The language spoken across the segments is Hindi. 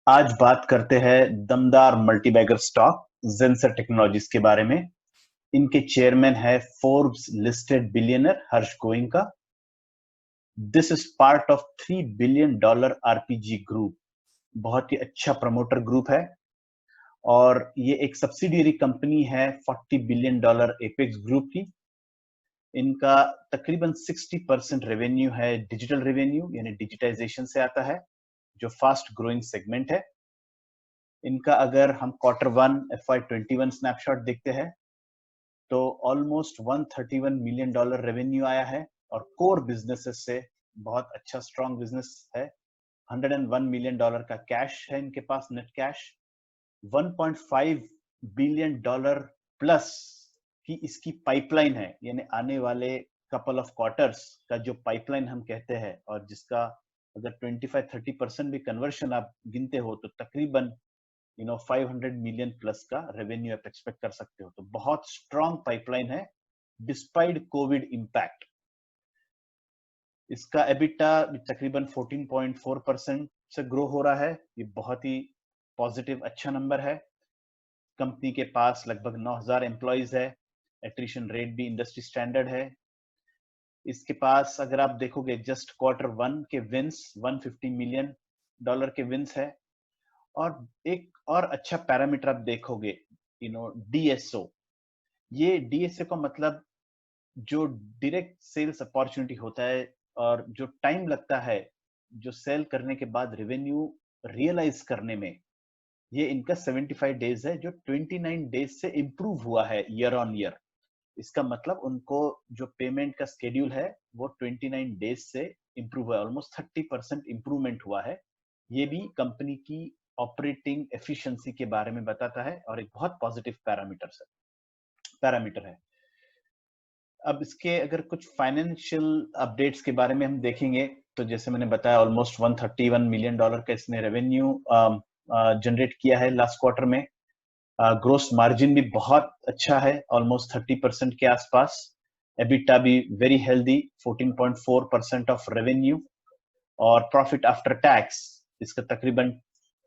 आज बात करते हैं दमदार मल्टीबैगर स्टॉक जेंसर टेक्नोलॉजीज के बारे में। इनके चेयरमैन है Forbes listed billionaire Harsh Goenka. This is part of $3 billion RPG group. बहुत ही अच्छा प्रमोटर ग्रुप है और ये एक सब्सिडियरी कंपनी है $40 बिलियन एपेक्स ग्रुप की। इनका तकरीबन 60% रेवेन्यू है डिजिटल रेवेन्यू, यानी डिजिटाइजेशन से आता है, जो फास्ट ग्रोइंग सेगमेंट है। इनका अगर हम Q1 FY21 स्नैपशॉट देखते हैं तो ऑलमोस्ट $131 मिलियन रेवेन्यू आया है और कोर बिजनेसेस से बहुत अच्छा स्ट्रॉन्ग बिजनेस है। $101 मिलियन का कैश है इनके पास, नेट कैश। $1.5 बिलियन प्लस की इसकी पाइपलाइन है, यानी आने वाले कपल ऑफ क्वार्टर्स का जो पाइपलाइन हम कहते हैं, और जिसका अगर 25-30% भी कन्वर्शन आप गिनते हो तो तकरीबन 500 मिलियन प्लस का रेवेन्यू आप एक्सपेक्ट कर सकते हो। तो बहुत स्ट्रॉन्ग पाइपलाइन है डिस्पाइट कोविड इंपैक्ट। इसका एबिटा तकरीबन 14.4% से ग्रो हो रहा है। ये बहुत ही पॉजिटिव अच्छा नंबर है। कंपनी के पास लगभग 9,000 एम्प्लॉइज है। एट्रिशन रेट भी इंडस्ट्री स्टैंडर्ड है। इसके पास अगर आप देखोगे जस्ट Q1 के विंस $150 मिलियन के विंस है। और एक और अच्छा पैरामीटर आप देखोगे, डीएसओ। ये डीएसओ का मतलब जो डायरेक्ट सेल्स अपॉर्चुनिटी होता है और जो टाइम लगता है जो सेल करने के बाद रेवेन्यू रियलाइज करने में, ये इनका 75 डेज है, जो 29 डेज से इंप्रूव हुआ है ईयर ऑन ईयर। इसका मतलब उनको जो पेमेंट का स्केड्यूल है वो 29 डेज से इंप्रूव हुआ है, ऑलमोस्ट 30% इंप्रूवमेंट हुआ है। ये भी कंपनी की ऑपरेटिंग एफिशिएंसी के बारे में बताता है और एक बहुत पॉजिटिव पैरामीटर है। अब इसके अगर कुछ फाइनेंशियल अपडेट्स के बारे में हम देखेंगे तो जैसे मैंने बताया ऑलमोस्ट $131 मिलियन का इसने रेवेन्यू जनरेट किया है लास्ट क्वार्टर में। ग्रोस मार्जिन भी बहुत अच्छा है, ऑलमोस्ट 30% के आसपास। एबिटा भी वेरी हेल्दी, 14.4% ऑफ रेवेन्यू। और प्रॉफिट आफ्टर टैक्स इसका तकरीबन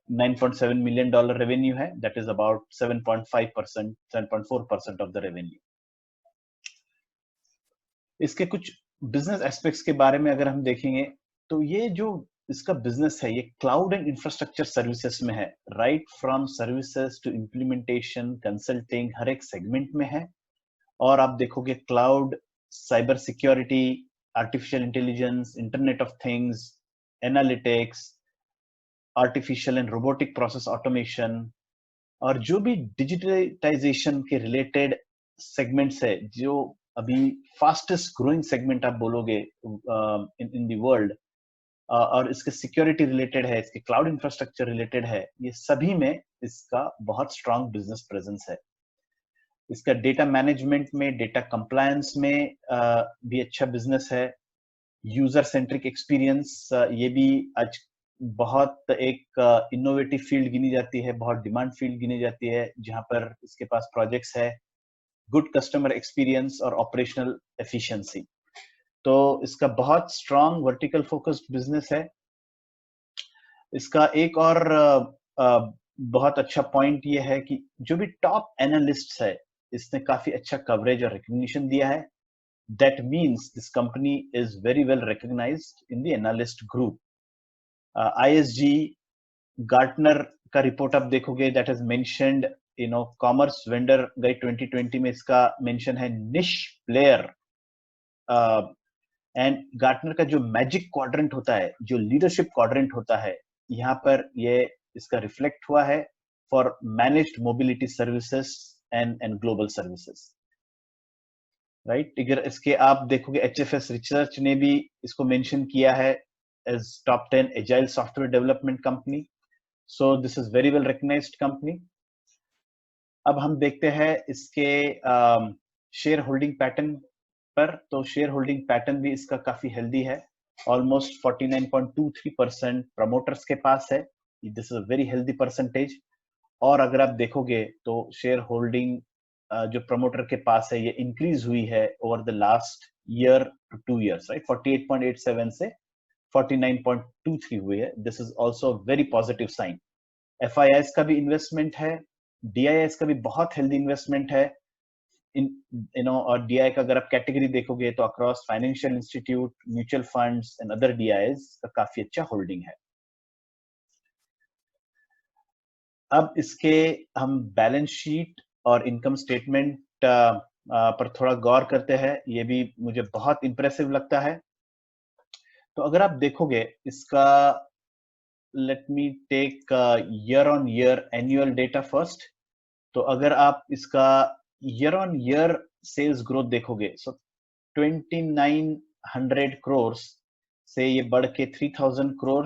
$9.7 मिलियन रेवेन्यू है, that is about 7.5%, 7.4% of the revenue. इसके कुछ बिजनेस एस्पेक्ट्स के बारे में अगर हम देखेंगे तो ये जो इसका बिजनेस है ये क्लाउड एंड इंफ्रास्ट्रक्चर सर्विसेज में है। Right from services to implementation, consulting, हर एक सेगमेंट में है। और आप देखोगे cloud, cyber security, artificial intelligence, internet of things, analytics, artificial and robotic process automation, और जो भी डिजिटलाइजेशन के रिलेटेड सेगमेंट्स है, जो अभी फास्टेस्ट ग्रोइंग सेगमेंट आप बोलोगे इन द वर्ल्ड, और इसके सिक्योरिटी रिलेटेड है, इसके क्लाउड इंफ्रास्ट्रक्चर रिलेटेड है, ये सभी में इसका बहुत स्ट्रांग बिजनेस प्रेजेंस है। इसका डेटा मैनेजमेंट में, डेटा कंप्लायंस में भी अच्छा बिजनेस है। यूजर सेंट्रिक एक्सपीरियंस, ये भी आज बहुत एक इनोवेटिव फील्ड गिनी जाती है, बहुत डिमांड फील्ड गिनी जाती है, जहां पर इसके पास प्रोजेक्ट्स है। गुड कस्टमर एक्सपीरियंस और ऑपरेशनल एफिशिएंसी, तो इसका बहुत स्ट्रांग वर्टिकल फोकस्ड बिजनेस है। इसका एक और बहुत अच्छा पॉइंट ये है कि जो भी टॉप एनालिस्ट है इसने काफी अच्छा कवरेज और रिकग्निशन दिया है। That means this company is very well recognised in the analyst group. ISG, Gartner का रिपोर्ट आप देखोगे, that is mentioned, commerce vendor guide 2020 में इसका मेंशन है निश प्लेयर। एंड गार्टनर का जो मैजिक क्वाड्रेंट होता है, जो लीडरशिप क्वाड्रेंट होता है, यहाँ पर ये इसका रिफ्लेक्ट हुआ है for managed mobility services and global services. Right, अगर इसके आप देखोगे एचएफएस रिसर्च ने भी इसको मेंशन किया है as top 10 agile software development company. So this is very well recognised company. अब हम देखते हैं इसके शेयर होल्डिंग पैटर्न पर। तो शेयर होल्डिंग पैटर्न भी इसका काफी हेल्दी है, ऑलमोस्ट 49.23% प्रमोटर्स के पास है। This is a very healthy percentage. और अगर आप देखोगे तो शेयर होल्डिंग जो प्रमोटर के पास है ये इंक्रीज हुई है over the last year to 2 years, right, 48.87 से 49.23 हुई है। This is also very positive sign. FIIs का भी इन्वेस्टमेंट है, DIIs का भी बहुत हेल्दी इन्वेस्टमेंट है। इन और DI का अगर आप कैटेगरी देखोगे तो across financial institute, mutual funds and other DIIs का काफी अच्छा होल्डिंग है। अब इसके हम बैलेंस शीट और इनकम स्टेटमेंट पर थोड़ा गौर करते हैं, ये भी मुझे बहुत इंप्रेसिव लगता है। तो अगर आप देखोगे इसका, let me take year on year annual data first. तो अगर आप इसका year on year sales growth देखोगे, सो 2900 करोड़ से ये बढ़ के 3000 करोड़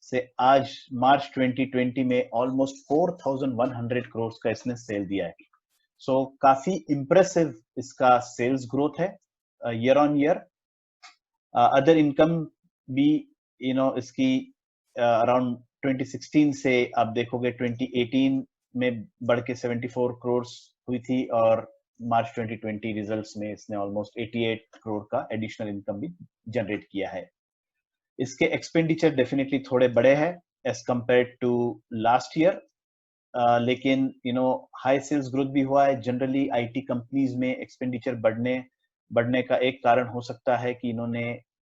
से आज मार्च 2020 में ऑलमोस्ट 4100 करोड़ का इसने सेल दिया है। सो काफी इंप्रेसिव इसका सेल्स ग्रोथ है year on year. Other income भी इसकी अराउंड 2016 से आप देखोगे 2018 में बढ़ के 74 करोड़ हुई थी, और मार्च 2020 रिजल्ट्स में इसने ऑलमोस्ट 88 करोड़ का एडिशनल इनकम भी जनरेट किया है। इसके एक्सपेंडिचर डेफिनेटली थोड़े बड़े हैं as compare to last year, लेकिन हाई सेल्स ग्रोथ भी हुआ है। जनरली IT कंपनीज में एक्सपेंडिचर बढ़ने का एक कारण हो सकता है कि इन्होंने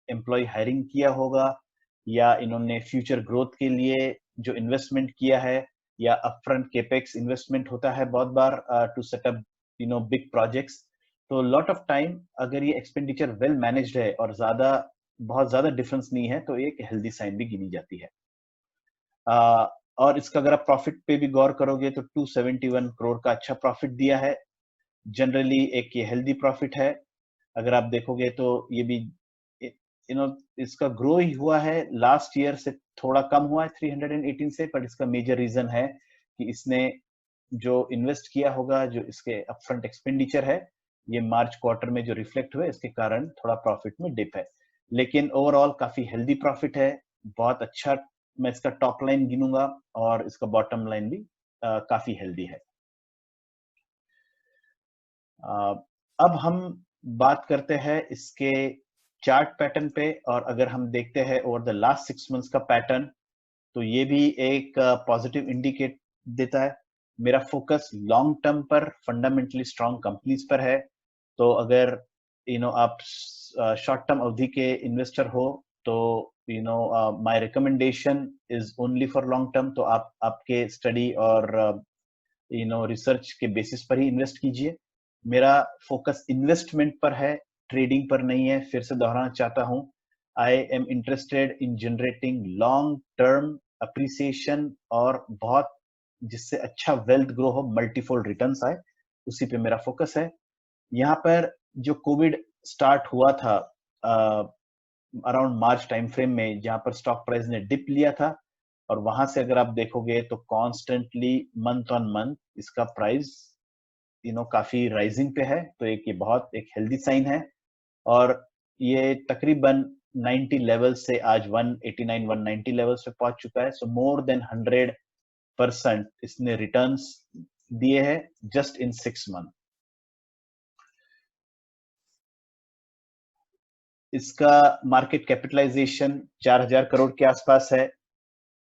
एम्प्लॉय हायरिंग किया होगा, या इन्होंने फ्यूचर ग्रोथ के लिए जो इन्वेस्टमेंट किया है, या अपफ्रंट केपेक्स इन्वेस्टमेंट होता है बहुत बार टू सेटअप बिग प्रोजेक्ट्स। तो लॉट ऑफ टाइम अगर ये एक्सपेंडिचर वेल मैनेज्ड है और बहुत ज्यादा डिफरेंस नहीं है, तो एक हेल्दी साइन भी गिनी जाती है। और इसका अगर आप प्रॉफिट पे भी गौर करोगे तो 271 करोड़ का अच्छा प्रॉफिट दिया है। जनरली एक ये हेल्दी प्रॉफिट है। अगर आप देखोगे तो ये भी इसका ग्रो ही हुआ है, लास्ट ईयर से थोड़ा कम हुआ है 318 से, पर इसका मेजर रीजन है कि इसने जो इन्वेस्ट किया होगा, जो इसके अपफ्रंट एक्सपेंडिचर है, ये मार्च क्वार्टर में जो रिफ्लेक्ट हुए, इसके कारण थोड़ा प्रॉफिट में डिप है। लेकिन ओवरऑल काफी हेल्दी प्रॉफिट है, बहुत अच्छा। मैं इसका टॉप लाइन गिनूंगा और इसका बॉटम लाइन भी काफी हेल्दी है। अब हम बात करते हैं इसके चार्ट पैटर्न पे, और अगर हम देखते हैं ओवर द लास्ट 6 मंथ्स का पैटर्न, तो ये भी एक पॉजिटिव इंडिकेट देता है। मेरा फोकस लॉन्ग टर्म पर फंडामेंटली स्ट्रॉन्ग कंपनीज पर है। तो अगर आप शॉर्ट टर्म अवधि के इन्वेस्टर हो, तो my recommendation is only for long term. तो आप आपके स्टडी और रिसर्च के बेसिस पर ही इन्वेस्ट कीजिए। मेरा फोकस इन्वेस्टमेंट पर है, ट्रेडिंग पर नहीं है। फिर से दोहराना चाहता हूं, I am interested in generating long term appreciation, और बहुत जिससे अच्छा वेल्थ ग्रो हो, मल्टीफोल्ड रिटर्न्स आए, उसी पे मेरा फोकस है। यहाँ पर जो कोविड स्टार्ट हुआ था अराउंड मार्च टाइम फ्रेम में, जहां पर स्टॉक प्राइस ने डिप लिया था, और वहां से अगर आप देखोगे तो कॉन्स्टेंटली मंथ ऑन मंथ इसका प्राइस काफी राइजिंग पे है। तो ये बहुत एक हेल्दी साइन है। और ये तकरीबन 90 लेवल से आज 189 190 लेवल्स पे पहुंच चुका है। सो मोर देन 100% इसने रिटर्न्स दिए हैं जस्ट इन 6 मंथ। इसका मार्केट कैपिटलाइजेशन 4000 करोड़ के आसपास है।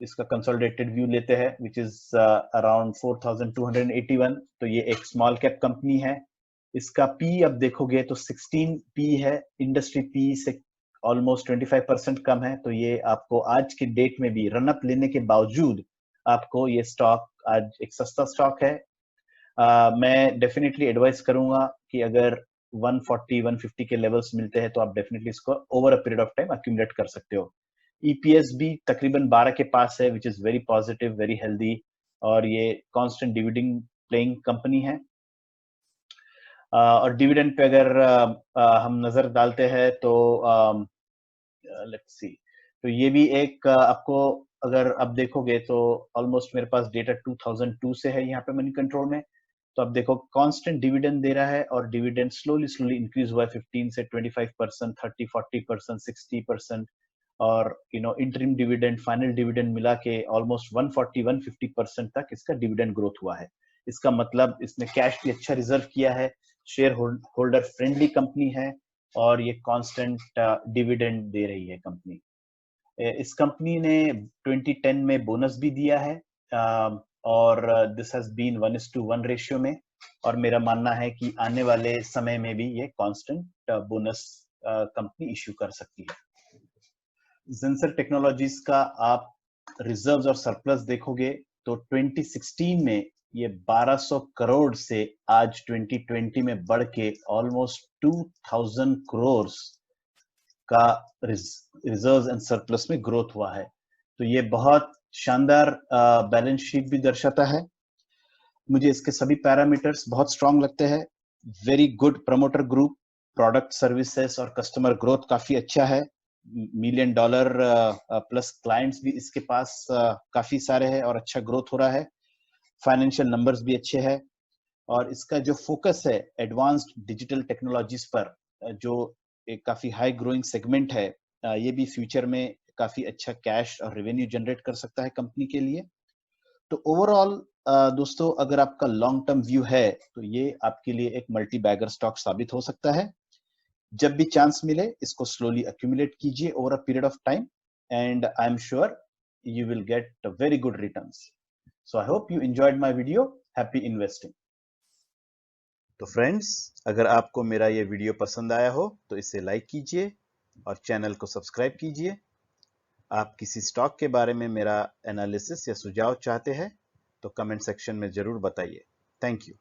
इसका कंसोलिडेटेड व्यू लेते हैं, विच इज अराउंड 4281। तो ये एक स्मॉल कैप कंपनी है। इसका पी अब देखोगे तो 16 पी है, इंडस्ट्री पी से ऑलमोस्ट 25% कम है। तो ये आपको आज के डेट में भी रन अप लेने के बावजूद आपको ये स्टॉक आज एक सस्ता स्टॉक है। मैं डेफिनेटली एडवाइस करूंगा कि अगर 140 150 के लेवल्स मिलते हैं, तो आप डेफिनेटली इसको over a period of time accumulate कर सकते हो। ईपीएस भी तकरीबन 12 के पास है, which is very positive, very healthy, और ये कांस्टेंट डिविडेंड प्लेइंग कंपनी है। और डिविडेंड पे अगर हम नजर डालते हैं तो लेट्स सी, तो ये भी एक आपको अगर आप देखोगे तो ऑलमोस्ट मेरे पास डेटा 2002 से है यहाँ पे मनी कंट्रोल में। तो आप देखो कांस्टेंट डिविडेंड दे रहा है, और डिविडेंड स्लोली स्लोली इंक्रीज हुआ है 15 से 25%, 30 40% 60%, और इंटरिम डिविडेंड, फाइनल डिविडेंड मिला के ऑलमोस्ट 140 150% तक इसका डिविडेंड ग्रोथ हुआ है। इसका मतलब इसने कैश भी अच्छा रिजर्व किया है, शेयर होल्डर फ्रेंडली कंपनी है, और ये कांस्टेंट डिविडेंड दे रही है कंपनी। इस कंपनी ने 2010 में बोनस भी दिया है, और दिस हैज बीन 1:1 रेशियो में, और मेरा मानना है कि आने वाले समय में भी ये कांस्टेंट बोनस कंपनी इश्यू कर सकती है। ज़ेंसर टेक्नोलॉजीज का आप रिजर्व्स और सरप्लस देखोगे तो 2016 में ये 1200 करोड़ से आज 2020 में बढ़ के ऑलमोस्ट 2000 करोड़ का रिजर्व्स एंड सरप्लस में ग्रोथ हुआ है। तो ये बहुत शानदार बैलेंस शीट भी दर्शाता है। मुझे इसके सभी पैरामीटर्स बहुत स्ट्रांग लगते हैं। Very good promoter group, product services और कस्टमर ग्रोथ काफी अच्छा है। $1 मिलियन प्लस क्लाइंट्स भी इसके पास काफी सारे हैं और अच्छा ग्रोथ हो रहा है। फाइनेंशियल नंबर्स भी अच्छे हैं, और इसका जो फोकस है एडवांस्ड डिजिटल टेक्नोलॉजीज पर, जो एक काफी हाई ग्रोइंग सेगमेंट है, ये भी फ्यूचर में काफी अच्छा कैश और रेवेन्यू जनरेट कर सकता है कंपनी के लिए। तो ओवरऑल दोस्तों, अगर आपका लॉन्ग टर्म व्यू है तो ये आपके लिए एक मल्टी बैगर स्टॉक साबित हो सकता है। जब भी चांस मिले इसको स्लोली अक्यूमुलेट कीजिए over a period of time, and I am sure you will get very good returns. So I hope you enjoyed my video. Happy investing. तो फ्रेंड्स, अगर आपको मेरा ये वीडियो पसंद आया हो तो इसे लाइक कीजिए और चैनल को सब्सक्राइब कीजिए। आप किसी स्टॉक के बारे में मेरा एनालिसिस या सुझाव चाहते हैं तो कमेंट सेक्शन में जरूर बताइए। Thank you.